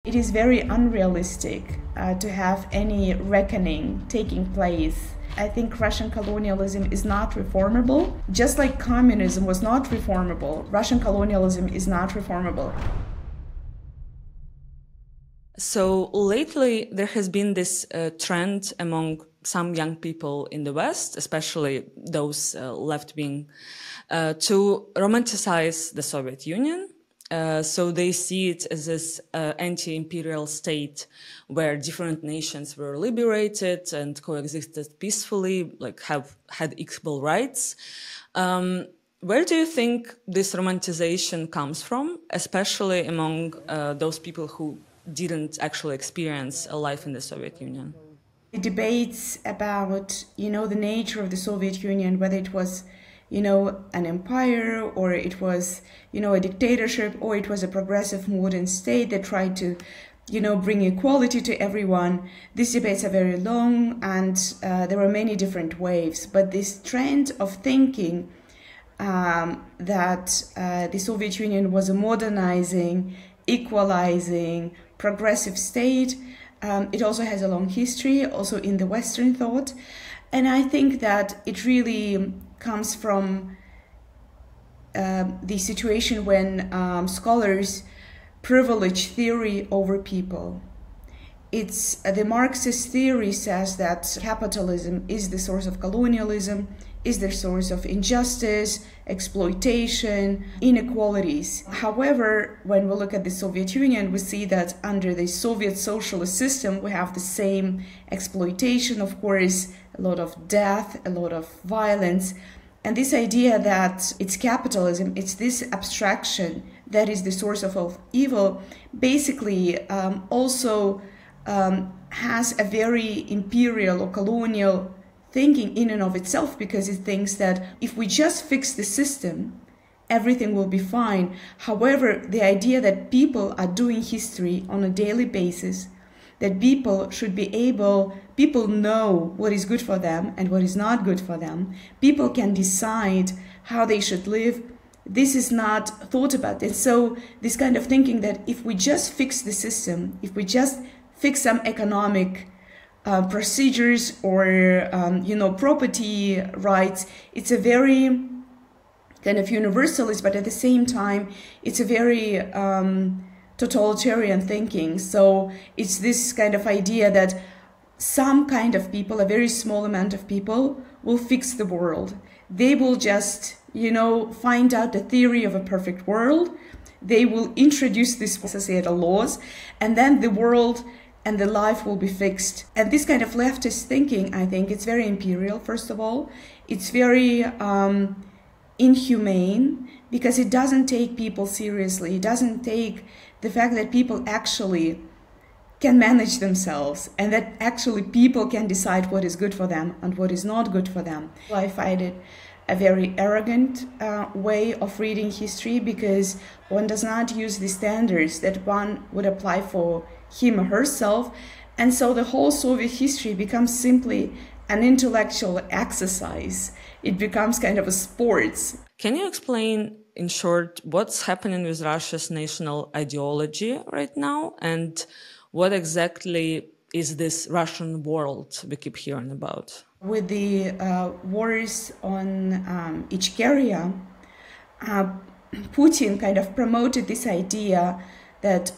It is very unrealistic to have any reckoning taking place. I think Russian colonialism is not reformable. Just like communism was not reformable, Russian colonialism is not reformable. So lately there has been this trend among some young people in the West, especially those left-wing, to romanticize the Soviet Union. So they see it as this anti-imperial state where different nations were liberated and coexisted peacefully, like have had equal rights. Where do you think this romanticization comes from, especially among those people who didn't actually experience a life in the Soviet Union? The debates about, the nature of the Soviet Union, whether it was an empire, or it was, a dictatorship, or it was a progressive modern state that tried to, bring equality to everyone. These debates are very long, and there were many different waves. But this trend of thinking that the Soviet Union was a modernizing, equalizing, progressive state, it also has a long history, also in the Western thought. And I think that it really comes from the situation when scholars privilege theory over people. It's the Marxist theory says that capitalism is the source of colonialism, is the source of injustice, exploitation, inequalities. However, when we look at the Soviet Union, we see that under the Soviet socialist system, we have the same exploitation, of course, a lot of death, a lot of violence. And this idea that it's capitalism, it's this abstraction that is the source of all evil, basically also has a very imperial or colonial thinking in and of itself, because it thinks that if we just fix the system, everything will be fine. However, the idea that people are doing history on a daily basis, that people should be able, people know what is good for them and what is not good for them. People can decide how they should live. This is not thought about. And so this kind of thinking that if we just fix the system, if we just fix some economic procedures or, property rights, it's a very kind of universalist, but at the same time, it's a very totalitarian thinking. So it's this kind of idea that some kind of people, a very small amount of people, will fix the world. They will just, find out the theory of a perfect world. They will introduce these societal laws, and then the world and the life will be fixed. And this kind of leftist thinking, I think, it's very imperial, first of all. It's very inhumane, because it doesn't take people seriously. It doesn't take the fact that people actually can manage themselves, and that actually people can decide what is good for them and what is not good for them. I find it a very arrogant way of reading history, because one does not use the standards that one would apply for him or herself. And so the whole Soviet history becomes simply an intellectual exercise. It becomes kind of a sports. Can you explain in short what's happening with Russia's national ideology right now, and what exactly is this Russian world we keep hearing about? With the wars on Ichkeria, Putin kind of promoted this idea that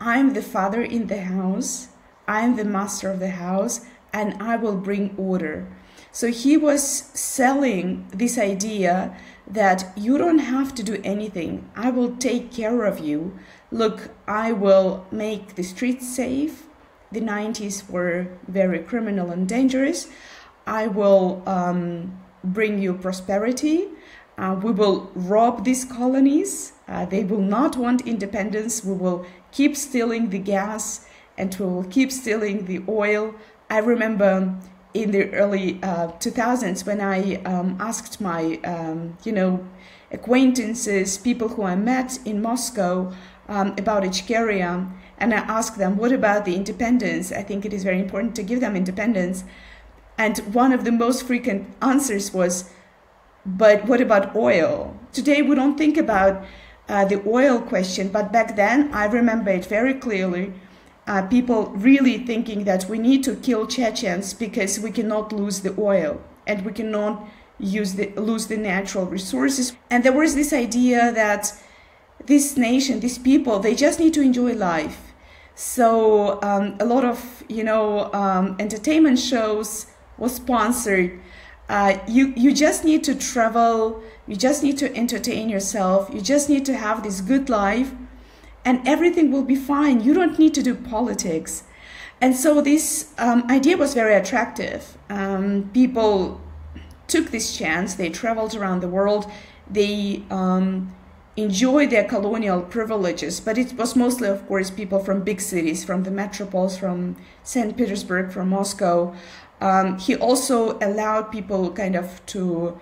I'm the father in the house, I'm the master of the house, and I will bring order. So he was selling this idea that you don't have to do anything. I will take care of you. Look, I will make the streets safe. The 90s were very criminal and dangerous. I will bring you prosperity. We will rob these colonies. They will not want independence. We will keep stealing the gas, and we will keep stealing the oil. I remember in the early 2000s when I asked my, acquaintances, people who I met in Moscow about Ichkeria, and I asked them, what about the independence? I think it is very important to give them independence. And one of the most frequent answers was, but what about oil? Today we don't think about the oil question, but back then I remember it very clearly. people really thinking that we need to kill Chechens because we cannot lose the oil and we cannot lose the natural resources. And there was this idea that this nation, these people, they just need to enjoy life. So a lot of, entertainment shows was sponsored. You just need to travel, you just need to entertain yourself, you just need to have this good life, and everything will be fine. You don't need to do politics. And so this idea was very attractive. People took this chance, they traveled around the world, they enjoyed their colonial privileges, but it was mostly, of course, people from big cities, from the metropoles, from St. Petersburg, from Moscow. He also allowed people kind of to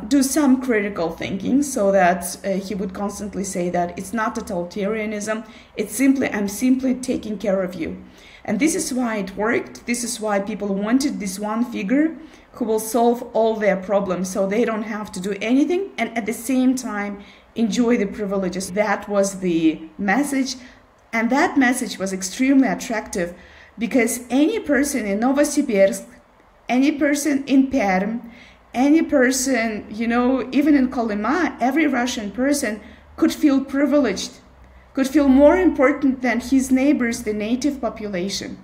do some critical thinking, so that he would constantly say that it's not totalitarianism, it's simply, I'm simply taking care of you. And this is why it worked. This is why people wanted this one figure who will solve all their problems, so they don't have to do anything, and at the same time enjoy the privileges. That was the message, and that message was extremely attractive, because any person in Novosibirsk, any person in Perm, any person, even in Kolyma, every Russian person could feel privileged, could feel more important than his neighbors, the native population.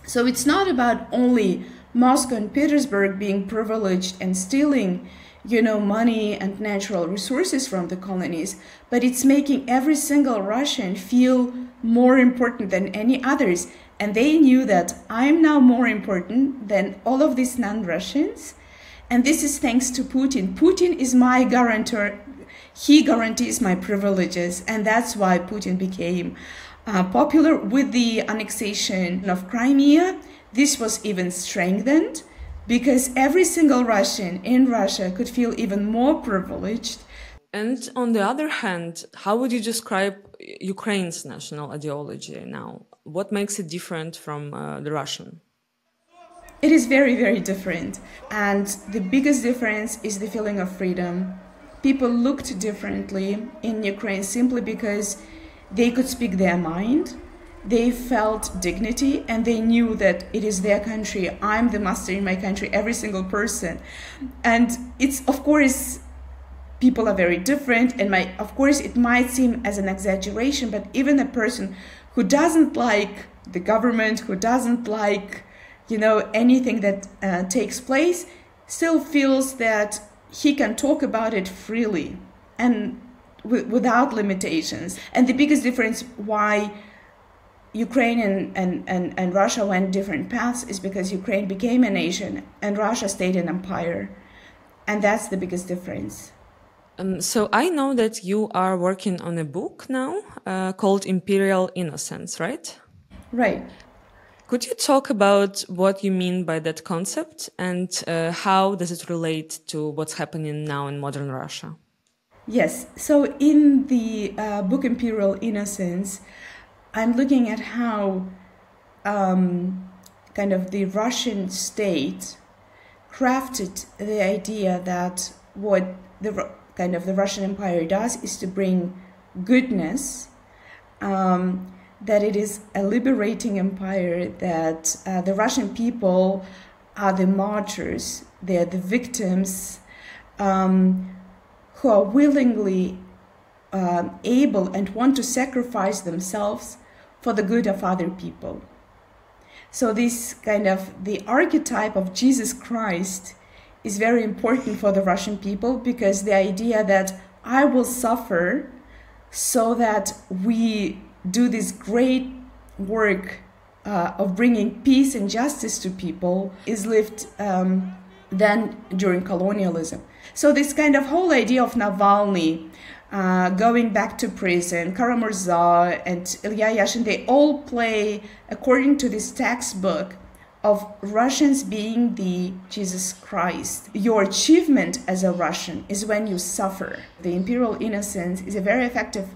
So it's not about only Moscow and Petersburg being privileged and stealing, money and natural resources from the colonies, but it's making every single Russian feel more important than any others. And they knew that I'm now more important than all of these non-Russians. And this is thanks to Putin. Putin is my guarantor. He guarantees my privileges. And that's why Putin became popular. With the annexation of Crimea, this was even strengthened, because every single Russian in Russia could feel even more privileged. And on the other hand, how would you describe Ukraine's national ideology now? What makes it different from the Russian? It is very, very different. And the biggest difference is the feeling of freedom. People looked differently in Ukraine simply because they could speak their mind. They felt dignity, and they knew that it is their country. I'm the master in my country, every single person. And it's, of course, people are very different, and of course it might seem as an exaggeration, but even a person who doesn't like the government, who doesn't like, anything that takes place, still feels that he can talk about it freely and without limitations. And the biggest difference why Ukraine and Russia went different paths is because Ukraine became a nation and Russia stayed an empire. And that's the biggest difference. So I know that you are working on a book now called Imperial Innocence, right? Right. Could you talk about what you mean by that concept, and how does it relate to what's happening now in modern Russia? Yes. So in the book Imperial Innocence, I'm looking at how kind of the Russian state crafted the idea that what the Russian Empire does is to bring goodness, that it is a liberating empire, that the Russian people are the martyrs, they are the victims who are willingly able and want to sacrifice themselves for the good of other people. So this the archetype of Jesus Christ is very important for the Russian people, because the idea that I will suffer so that we do this great work of bringing peace and justice to people is lived then during colonialism. So this whole idea of Navalny going back to prison, Karamurza and Ilya Yashin, they all play according to this textbook of Russians being the Jesus Christ. Your achievement as a Russian is when you suffer. The Imperial Innocence is a very effective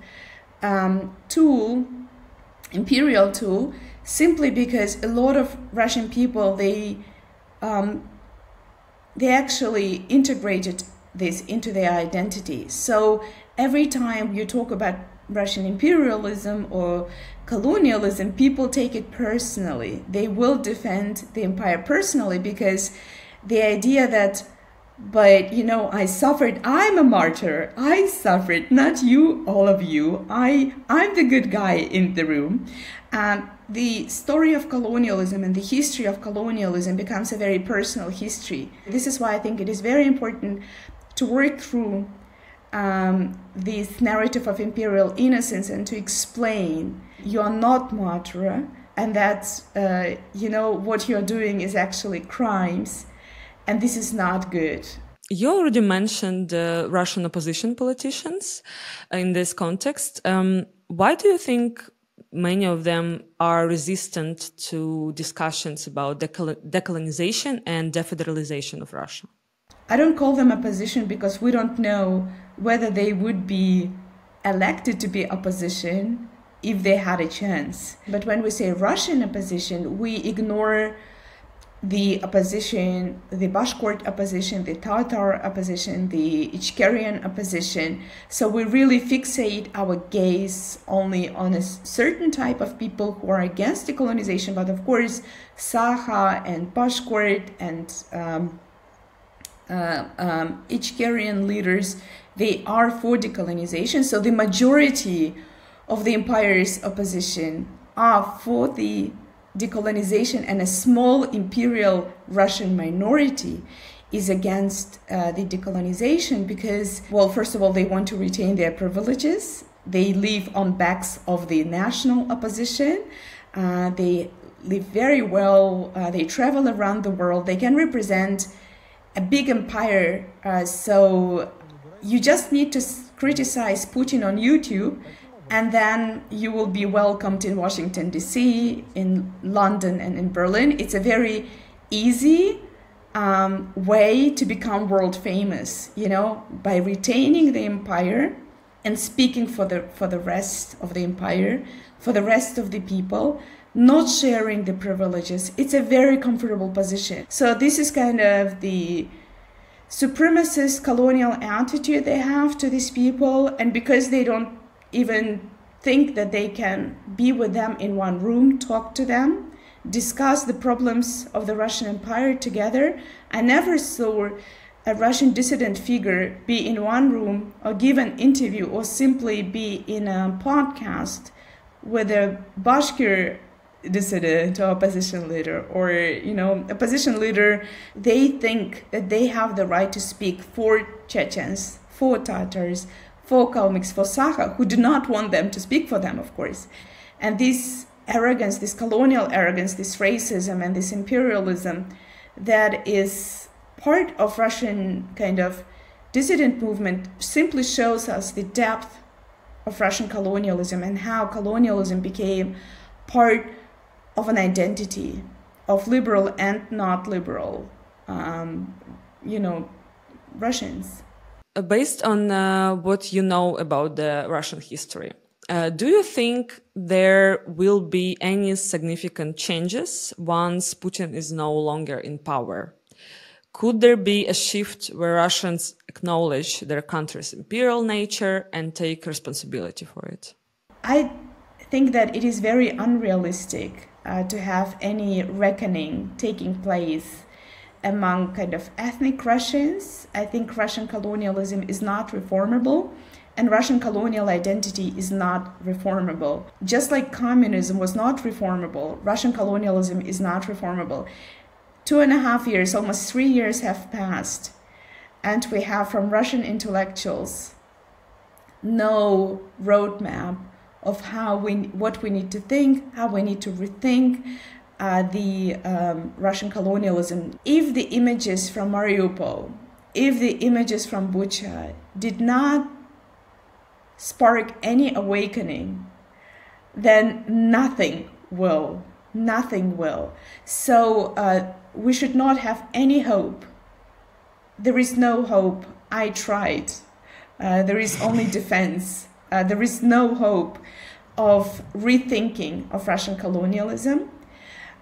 tool, imperial tool, simply because a lot of Russian people, they actually integrated this into their identity. So every time you talk about Russian imperialism or colonialism, people take it personally. They will defend the empire personally because the idea that, but I suffered, I'm a martyr, I suffered, not you, all of you, I'm the good guy in the room. The story of colonialism and the history of colonialism becomes a very personal history. This is why I think it is very important to work through this narrative of imperial innocence and to explain you are not martyr, and that what you're doing is actually crimes, and this is not good. You already mentioned Russian opposition politicians in this context. Why do you think many of them are resistant to discussions about decolonization and defederalization of Russia? I don't call them opposition because we don't know whether they would be elected to be opposition if they had a chance. But when we say Russian opposition, we ignore the opposition, the Bashkort opposition, the Tatar opposition, the Ichkerian opposition. So we really fixate our gaze only on a certain type of people who are against decolonization. But of course, Sakha and Bashkort and Ichkerian leaders, they are for decolonization. So the majority of the empire's opposition are for the decolonization, and a small imperial Russian minority is against the decolonization because, well, first of all, they want to retain their privileges. They live on backs of the national opposition. They live very well. They travel around the world. They can represent a big empire. So you just need to criticize Putin on YouTube, and then you will be welcomed in Washington, D.C., in London, and in Berlin. It's a very easy way to become world famous, by retaining the empire and speaking for the rest of the empire, for the rest of the people, not sharing the privileges. It's a very comfortable position. So this is kind of the supremacist colonial attitude they have to these people, and because they don't even think that they can be with them in one room, talk to them, discuss the problems of the Russian Empire together. I never saw a Russian dissident figure be in one room or give an interview or simply be in a podcast with a Bashkir dissident or opposition leader or, opposition leader. They think that they have the right to speak for Chechens, for Tatars, for Kalmyks, for Sakha, who do not want them to speak for them, of course. And this arrogance, this colonial arrogance, this racism and this imperialism that is part of Russian kind of dissident movement simply shows us the depth of Russian colonialism and how colonialism became part of an identity of liberal and not liberal, Russians. Based on what you know about the Russian history, do you think there will be any significant changes once Putin is no longer in power? Could there be a shift where Russians acknowledge their country's imperial nature and take responsibility for it? I think that it is very unrealistic to have any reckoning taking place among kind of ethnic Russians. I think Russian colonialism is not reformable, and Russian colonial identity is not reformable. Just like communism was not reformable, Russian colonialism is not reformable. 2.5 years, almost 3 years have passed, and we have from Russian intellectuals no roadmap of what we need to think, how we need to rethink the Russian colonialism. If the images from Mariupol, if the images from Bucha did not spark any awakening, then nothing will. Nothing will. So we should not have any hope. There is no hope. I tried. There is only defense. There is no hope of rethinking of Russian colonialism.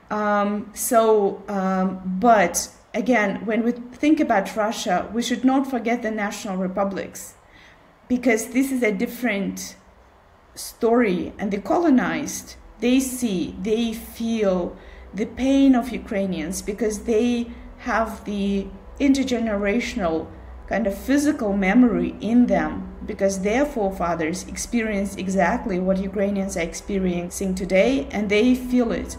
But again, when we think about Russia, we should not forget the national republics, because this is a different story, and the colonized, they see, they feel the pain of Ukrainians because they have the intergenerational kind of physical memory in them, because their forefathers experienced exactly what Ukrainians are experiencing today, and they feel it.